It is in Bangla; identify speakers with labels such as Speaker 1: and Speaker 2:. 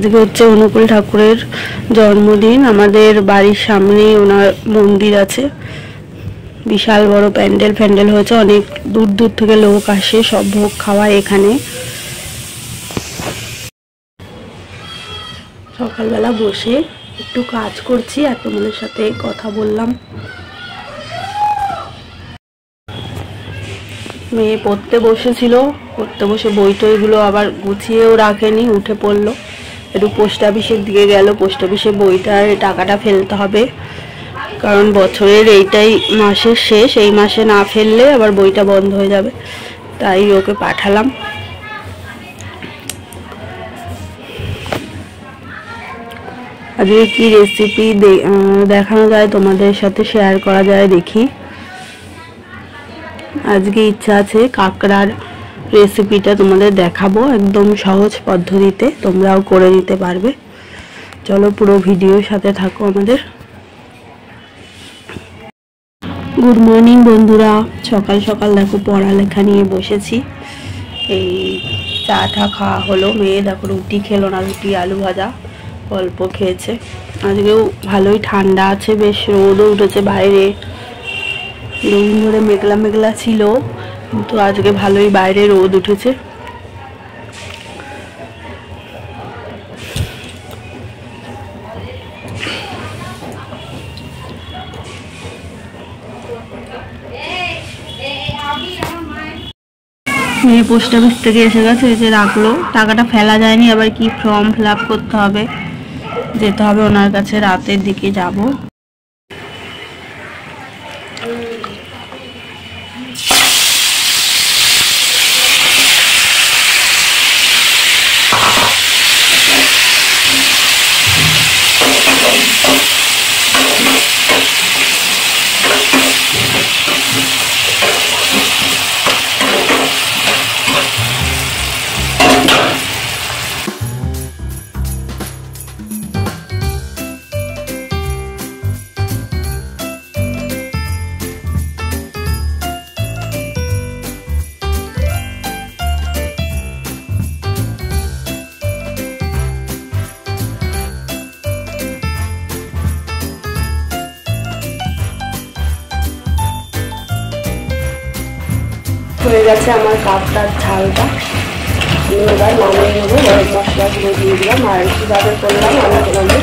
Speaker 1: আজকে হচ্ছে অনুকূল ঠাকুরের জন্মদিন। আমাদের বাড়ির সামনেই ওনার মন্দির আছে, বিশাল বড় প্যান্ডেল হয়েছে, অনেক দূর দূর থেকে লোক আসে, সব ভোগ খাওয়ায় এখানে। সকালবেলা বসে একটু কাজ করছি আর তোমাদের সাথে কথা বললাম। মেয়ে পড়তে বসেছিল, পড়তে বসে বই টইগুলো আবার গুছিয়েও রাখেনি, উঠে পড়লো। একটু পোস্ট অফিসের দিকে গেল, পোস্ট অফিসে বইটার টাকাটা ফেলতে হবে, কারণ বছরের এইটাই মাসের শেষ, এই মাসে না ফেললে আবার বইটা বন্ধ হয়ে যাবে, তাই ওকে পাঠালাম। আজকে কি রেসিপি দেখানো যায় তোমাদের সাথে শেয়ার করা যায় দেখি। আজকে ইচ্ছা আছে কাঁকড়ার রেসিপিটা তোমাদের দেখাবো, একদম সহজ পদ্ধতিতে, তোমরাও করে নিতে পারবে। চলো পুরো ভিডিওর সাথে থাকো আমাদের। গুড মর্নিং বন্ধুরা, সকাল সকাল দেখো পড়ালেখা নিয়ে বসেছি। এই চা টা খাওয়া হলো, মেয়ে দেখো রুটি খেলো না, রুটি আলু ভাজা অল্প খেয়েছে। আজকেও ভালোই ঠান্ডা আছে, বেশ রোদও উঠেছে বাইরে, দুদিন ধরে মেঘলা মেঘলা ছিল, কিন্তু আজকে ভালোই বাইরে রোদ উঠেছে। মেয়ে পোস্ট অফিস থেকে এসে গেছে, এই যে রাখলো, টাকাটা ফেলা যায়নি, আবার কি ফর্ম ফিল আপ করতে হবে, যেতে হবে ওনার কাছে, রাতের দিকে যাব। হয়ে গেছে আমার কাঁকড়ার ঝালটা, এবার নামিয়ে নেবো। গরম মশলাগুলো দিয়ে দিলাম আর কীভাবে করলাম আমি তোমাদের